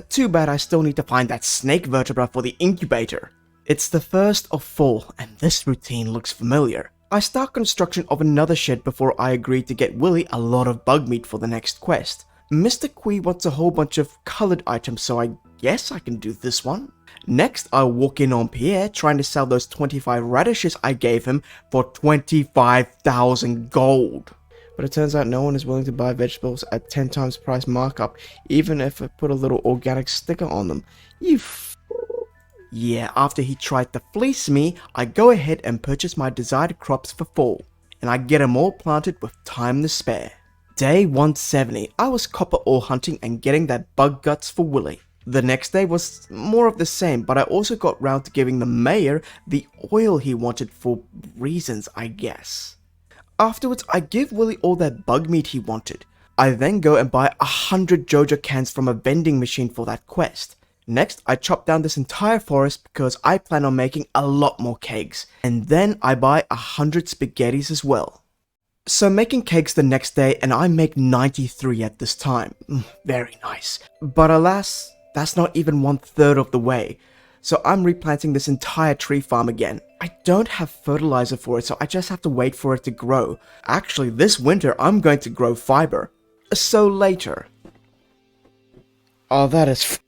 Speaker 1: Too bad I still need to find that snake vertebra for the incubator. It's the first of fall, and this routine looks familiar. I start construction of another shed before I agree to get Willy a lot of bug meat for the next quest. Mr. Quee wants a whole bunch of colored items, so I guess I can do this one. Next, I walk in on Pierre trying to sell those 25 radishes I gave him for 25,000 gold. But it turns out no one is willing to buy vegetables at 10 times price markup, even if I put a little organic sticker on them. Yeah, after he tried to fleece me, I go ahead and purchase my desired crops for fall, and I get them all planted with time to spare. Day 170, I was copper ore hunting and getting that bug guts for Willy. The next day was more of the same, but I also got round to giving the mayor the oil he wanted for reasons, I guess. Afterwards, I give Willy all that bug meat he wanted. I then go and buy 100 Jojo cans from a vending machine for that quest. Next, I chop down this entire forest because I plan on making a lot more kegs, and then I buy 100 spaghettis as well. So making kegs the next day, and I make 93 at this time. Very nice. But alas, that's not even 1/3 of the way. So I'm replanting this entire tree farm again. I don't have fertilizer for it, so I just have to wait for it to grow. Actually, this winter I'm going to grow fiber. So later. Oh, that is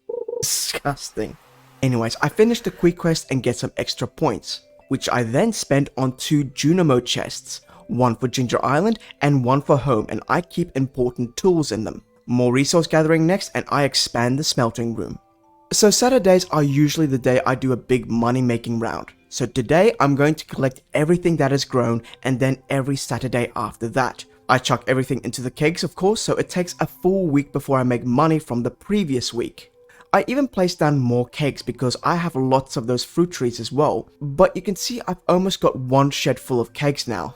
Speaker 1: disgusting. Anyways, I finished the quick quest and get some extra points, which I then spend on 2 Junimo chests, one for Ginger Island and one for home, and I keep important tools in them. More resource gathering next, and I expand the smelting room. So Saturdays are usually the day I do a big money making round. So today I'm going to collect everything that has grown, and then every Saturday after that. I chuck everything into the kegs, of course, so it takes a full week before I make money from the previous week. I even placed down more kegs because I have lots of those fruit trees as well, but you can see I've almost got one shed full of kegs now.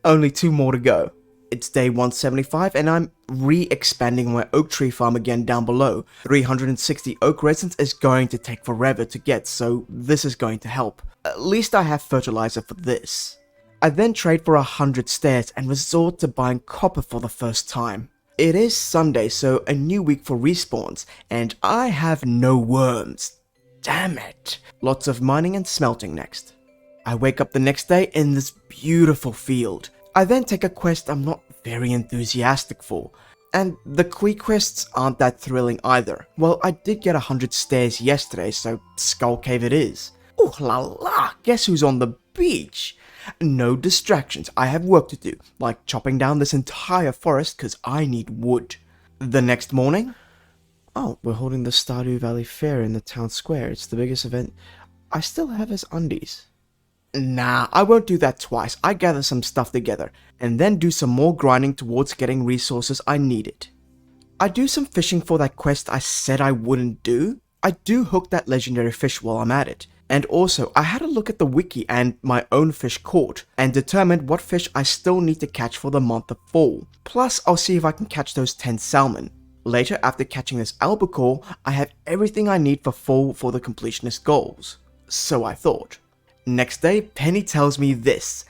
Speaker 1: Only 2 more to go. It's day 175 and I'm re-expanding my oak tree farm again down below. 360 oak resins is going to take forever to get, so this is going to help. At least I have fertilizer for this. I then trade for 100 stairs and resort to buying copper for the first time. It is Sunday, so a new week for respawns, and I have no worms. Damn it. Lots of mining and smelting next. I wake up the next day in this beautiful field. I then take a quest I'm not very enthusiastic for, and the quick quests aren't that thrilling either. Well, I did get 100 stairs yesterday, so Skull Cave it is. Ooh la la, guess who's on the beach? No distractions, I have work to do, like chopping down this entire forest because I need wood. The next morning? Oh, we're holding the Stardew Valley Fair in the town square. It's the biggest event. I still have his undies. Nah, I won't do that twice. I gather some stuff together, and then do some more grinding towards getting resources I needed. I do some fishing for that quest I said I wouldn't do. I do hook that legendary fish while I'm at it. And also, I had a look at the wiki and my own fish caught, and determined what fish I still need to catch for the month of fall. Plus, I'll see if I can catch those 10 salmon. Later, after catching this albacore, I have everything I need for fall for the completionist goals. So I thought. Next day, Penny tells me this.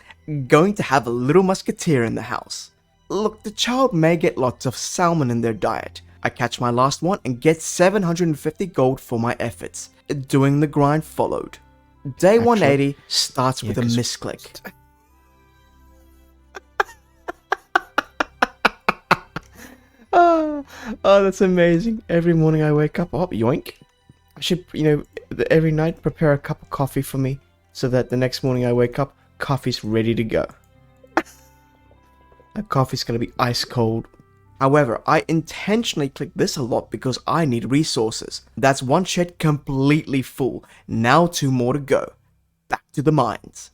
Speaker 1: Going to have a little musketeer in the house. Look, the child may get lots of salmon in their diet. I catch my last one and get 750 gold for my efforts. Doing the grind followed. Day 180 starts with a misclick. Oh, that's amazing. Every morning I wake up, oh, yoink. I should, every night prepare a cup of coffee for me so that the next morning I wake up, coffee's ready to go. That coffee's gonna be ice cold. However, I intentionally click this a lot because I need resources. That's one shed completely full. Now 2 more to go. Back to the mines.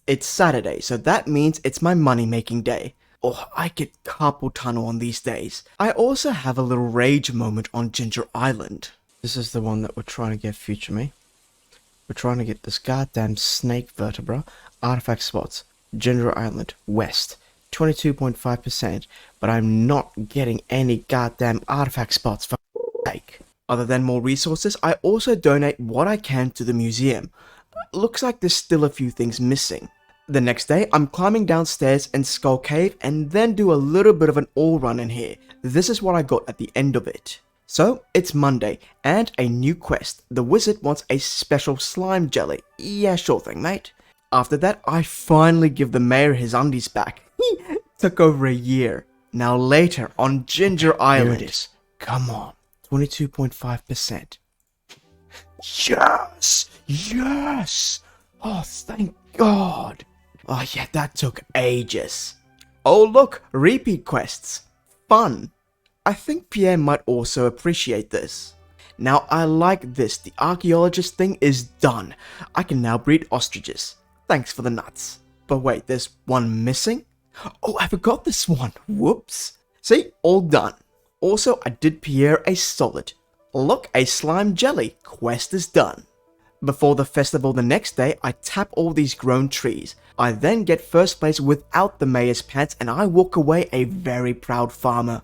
Speaker 1: It's Saturday, so that means it's my money-making day. Oh, I get carpal tunnel on these days. I also have a little rage moment on Ginger Island. This is the one that we're trying to get, future me. We're trying to get this goddamn snake vertebra, artifact spots, Ginger Island, west, 22.5%, but I'm not getting any goddamn artifact spots for sake. Other than more resources, I also donate what I can to the museum. Looks like there's still a few things missing. The next day, I'm climbing downstairs in Skull Cave and then do a little bit of an all run in here. This is what I got at the end of it. So, it's Monday, and a new quest. The wizard wants a special slime jelly. Yeah, sure thing, mate. After that, I finally give the mayor his undies back. Took over a year. Now later, on Ginger Island. Here it is. Come on. 22.5%. Yes! Yes! Oh, thank God. Oh yeah, that took ages. Oh look, repeat quests. Fun. I think Pierre might also appreciate this. Now I like this, the archaeologist thing is done. I can now breed ostriches. Thanks for the nuts. But wait, there's one missing? Oh, I forgot this one. Whoops. See, all done. Also, I did Pierre a solid. Look, a slime jelly. Quest is done. Before the festival the next day, I tap all these grown trees. I then get first place without the mayor's pants and I walk away a very proud farmer.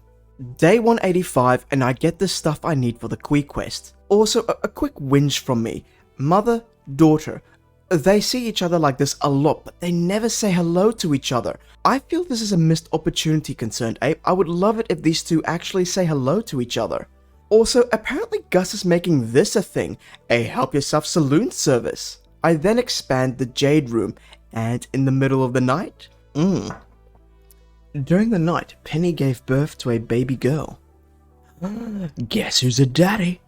Speaker 1: Day 185 and I get the stuff I need for the Kui quest. Also, a quick whinge from me. Mother, daughter. They see each other like this a lot, but they never say hello to each other. I feel this is a missed opportunity, Concerned Ape. I would love it if these two actually say hello to each other. Also, apparently Gus is making this a thing, a help yourself saloon service. I then expand the Jade Room, and in the middle of the night, during the night, Penny gave birth to a baby girl. Guess who's a daddy?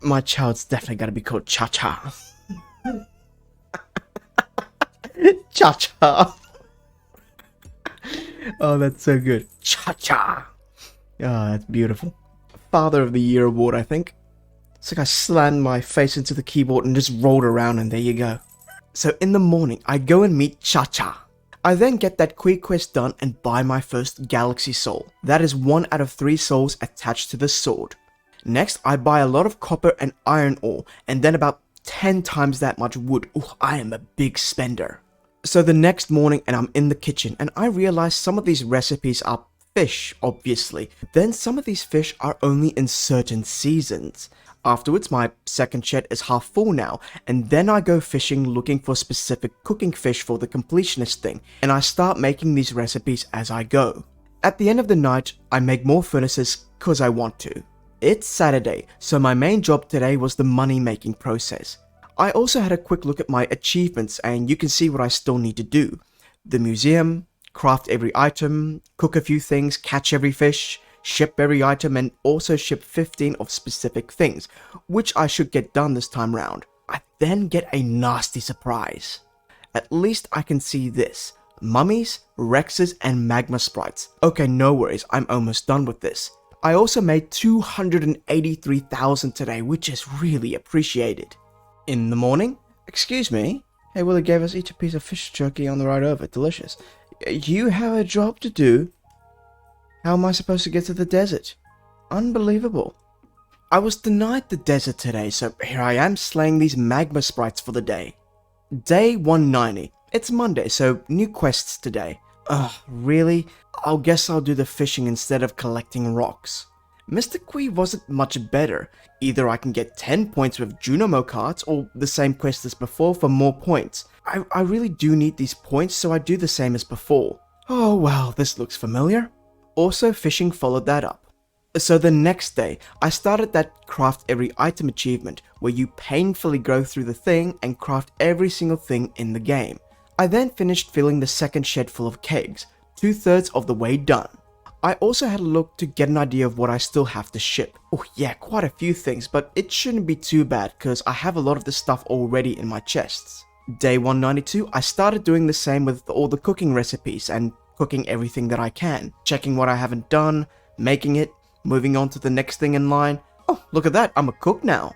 Speaker 1: My child's definitely gotta be called Cha-Cha. Cha-Cha. Oh, that's so good. Cha-Cha. Oh, that's beautiful. Father of the Year award, I think. It's like I slammed my face into the keyboard and just rolled around and there you go. So in the morning, I go and meet Cha-Cha. I then get that Kui quest done and buy my first Galaxy Soul. That is 1 out of 3 souls attached to the sword. Next, I buy a lot of copper and iron ore and then about 10 times that much wood. Ooh, I am a big spender. So the next morning and I'm in the kitchen and I realize some of these recipes are fish, obviously. Then some of these fish are only in certain seasons. Afterwards, my second shed is half full now, and then I go fishing looking for specific cooking fish for the completionist thing, and I start making these recipes as I go. At the end of the night, I make more furnaces cause I want to. It's Saturday, so my main job today was the money making process. I also had a quick look at my achievements and you can see what I still need to do. The museum, craft every item, cook a few things, catch every fish, ship every item, and also ship 15 of specific things, which I should get done this time round. I then get a nasty surprise. At least I can see this. Mummies, Rexes, and Magma Sprites. Okay, no worries, I'm almost done with this. I also made 283,000 today, which is really appreciated. In the morning, excuse me, hey Willie gave us each a piece of fish jerky on the ride over, delicious. You have a job to do. How am I supposed to get to the desert? Unbelievable. I was denied the desert today, so here I am slaying these magma sprites for the day. Day 190. It's Monday, so new quests today. Ugh, really? I'll guess I'll do the fishing instead of collecting rocks. Mr. Kui wasn't much better. Either I can get 10 points with Junimo cards, or the same quest as before for more points. I really do need these points, so I do the same as before. Oh well, this looks familiar. Also, fishing followed that up. So the next day, I started that craft every item achievement, where you painfully go through the thing and craft every single thing in the game. I then finished filling the second shed full of kegs, 2/3 of the way done. I also had a look to get an idea of what I still have to ship. Oh yeah, quite a few things, but it shouldn't be too bad because I have a lot of the stuff already in my chests. Day 192, I started doing the same with all the cooking recipes and cooking everything that I can, checking what I haven't done, making it, moving on to the next thing in line. Oh, look at that, I'm a cook now.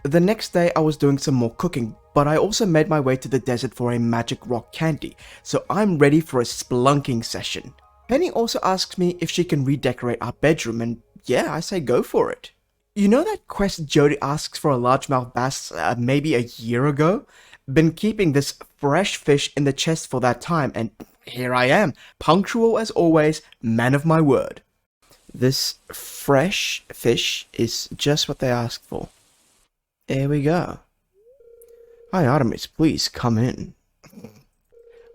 Speaker 1: The next day I was doing some more cooking, but I also made my way to the desert for a magic rock candy, so I'm ready for a spelunking session. Penny also asks me if she can redecorate our bedroom, and yeah, I say go for it. You know that quest Jody asks for a largemouth bass maybe a year ago? Been keeping this fresh fish in the chest for that time, and here I am, punctual as always, man of my word. This fresh fish is just what they asked for. There we go. Hi Artemis, please come in.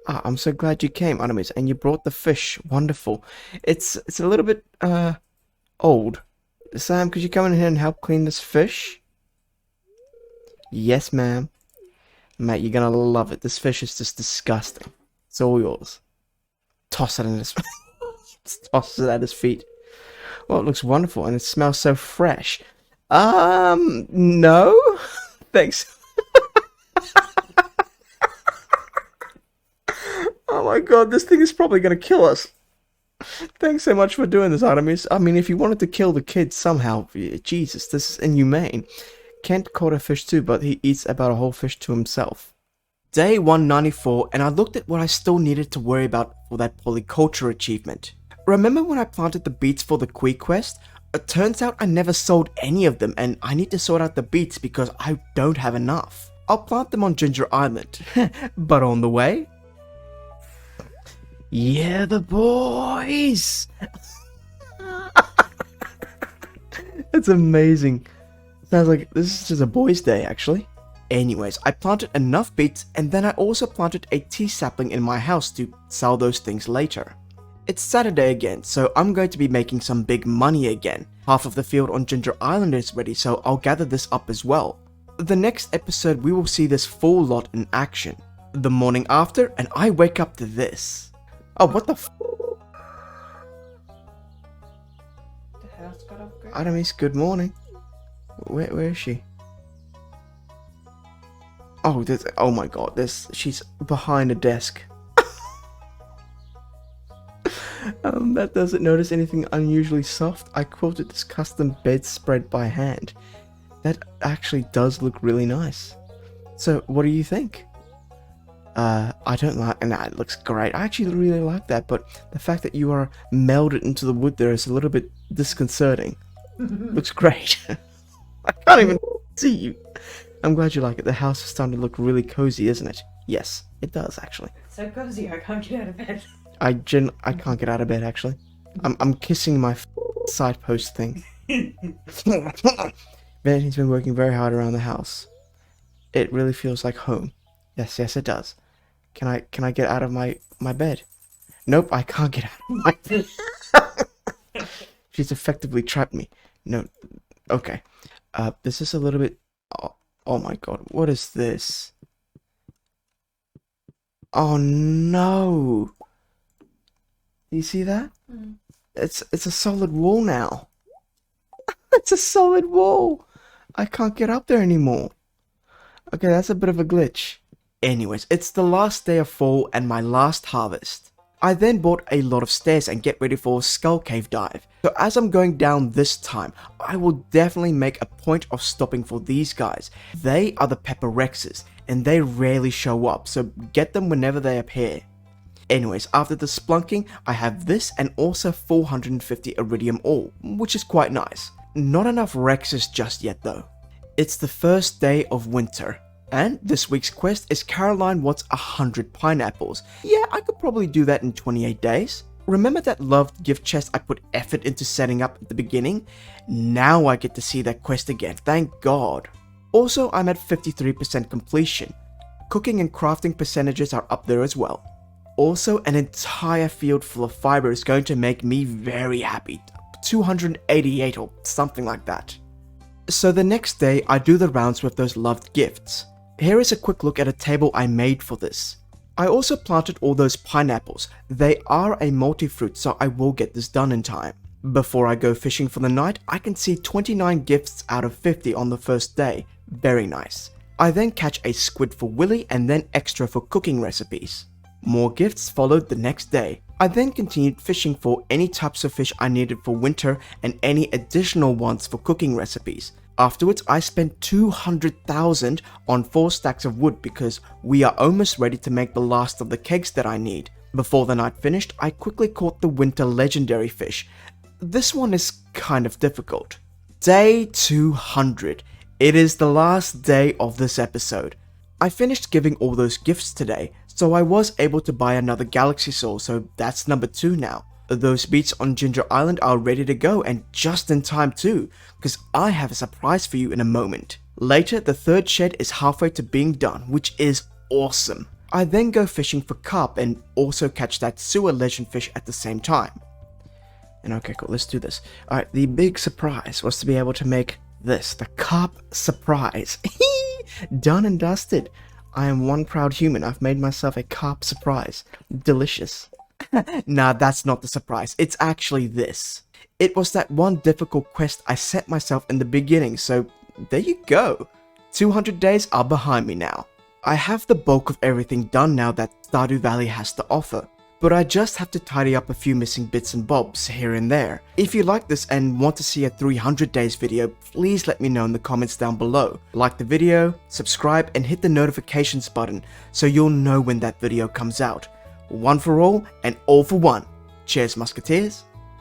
Speaker 1: Ah, I'm so glad you came, Artemis, and you brought the fish. Wonderful. It's a little bit old. Sam, could you come in here and help clean this fish? Yes, ma'am. Mate, you're gonna love it. This fish is just disgusting. It's all yours. Toss it in his toss it at his feet. Well, it looks wonderful and it smells so fresh. No? Thanks. Oh my god, this thing is probably gonna kill us. Thanks so much for doing this, Artemis. I mean, if you wanted to kill the kids somehow, Jesus, this is inhumane. Kent caught a fish too, but he eats about a whole fish to himself. Day 194, and I looked at what I still needed to worry about for that polyculture achievement. Remember when I planted the beets for the Quee quest? It turns out I never sold any of them, and I need to sort out the beets because I don't have enough. I'll plant them on Ginger Island, but on the way... Yeah, the boys! That's amazing. Sounds like this is just a boys' day, actually. Anyways, I planted enough beets, and then I also planted a tea sapling in my house to sell those things later. It's Saturday again, so I'm going to be making some big money again. Half of the field on Ginger Island is ready, so I'll gather this up as well. The next episode we will see this full lot in action. The morning after, and I wake up to this. Oh, what the f-
Speaker 2: The house got upgraded.
Speaker 1: Artemis, good morning. Where is she? Oh, oh my god, she's behind a desk. That doesn't notice anything unusually soft. I quilted this custom bedspread by hand. That actually does look really nice. So, what do you think? I don't like, nah, it looks great. I actually really like that, but the fact that you are melded into the wood there is a little bit disconcerting. Looks great. I can't even see you. I'm glad you like it. The house is starting to look really cozy, isn't it? Yes, it does actually.
Speaker 2: So cozy, I can't get out of bed.
Speaker 1: I can't get out of bed actually. I'm kissing my side post thing. Vanny's been working very hard around the house. It really feels like home. Yes, it does. Can I get out of my bed? Nope, I can't get out of my bed. She's effectively trapped me. No, okay. This is a little bit... Oh my god, what is this? Oh no! Do you see that?
Speaker 2: Mm.
Speaker 1: It's a solid wall now. It's a solid wall! I can't get up there anymore. Okay, that's a bit of a glitch. Anyways, it's the last day of fall and my last harvest. I then bought a lot of stairs and get ready for a Skull Cave dive. So as I'm going down this time, I will definitely make a point of stopping for these guys. They are the Pepper Rexes, and they rarely show up, so get them whenever they appear. Anyways, after the splunking, I have this and also 450 iridium ore, which is quite nice. Not enough Rexes just yet though. It's the first day of winter. And this week's quest is Caroline wants 100 pineapples. Yeah, I could probably do that in 28 days. Remember that loved gift chest I put effort into setting up at the beginning? Now I get to see that quest again, thank god. Also, I'm at 53% completion. Cooking and crafting percentages are up there as well. Also, an entire field full of fiber is going to make me very happy. 288 or something like that. So the next day, I do the rounds with those loved gifts. Here is a quick look at a table I made for this. I also planted all those pineapples. They are a multi-fruit, so I will get this done in time. Before I go fishing for the night, I can see 29 gifts out of 50 on the first day. Very nice. I then catch a squid for Willy and then extra for cooking recipes. More gifts followed the next day. I then continued fishing for any types of fish I needed for winter and any additional ones for cooking recipes. Afterwards, I spent 200,000 on 4 stacks of wood because we are almost ready to make the last of the kegs that I need. Before the night finished, I quickly caught the winter legendary fish. This one is kind of difficult. Day 200. It is the last day of this episode. I finished giving all those gifts today, so I was able to buy another galaxy soul, so that's number 2 now. Those beats on Ginger Island are ready to go, and just in time too, because I have a surprise for you in a moment. Later, the 3rd shed is halfway to being done, which is awesome. I then go fishing for carp and also catch that sewer legend fish at the same time. And okay, cool, let's do this. Alright, the big surprise was to be able to make this, the carp surprise. Done and dusted. I am one proud human. I've made myself a carp surprise. Delicious. Nah, that's not the surprise. It's actually this. It was that one difficult quest I set myself in the beginning, so there you go. 200 days are behind me now. I have the bulk of everything done now that Stardew Valley has to offer, but I just have to tidy up a few missing bits and bobs here and there. If you like this and want to see a 300 days video, please let me know in the comments down below. Like the video, subscribe, and hit the notifications button so you'll know when that video comes out. One for all and all for one. Cheers, Musketeers.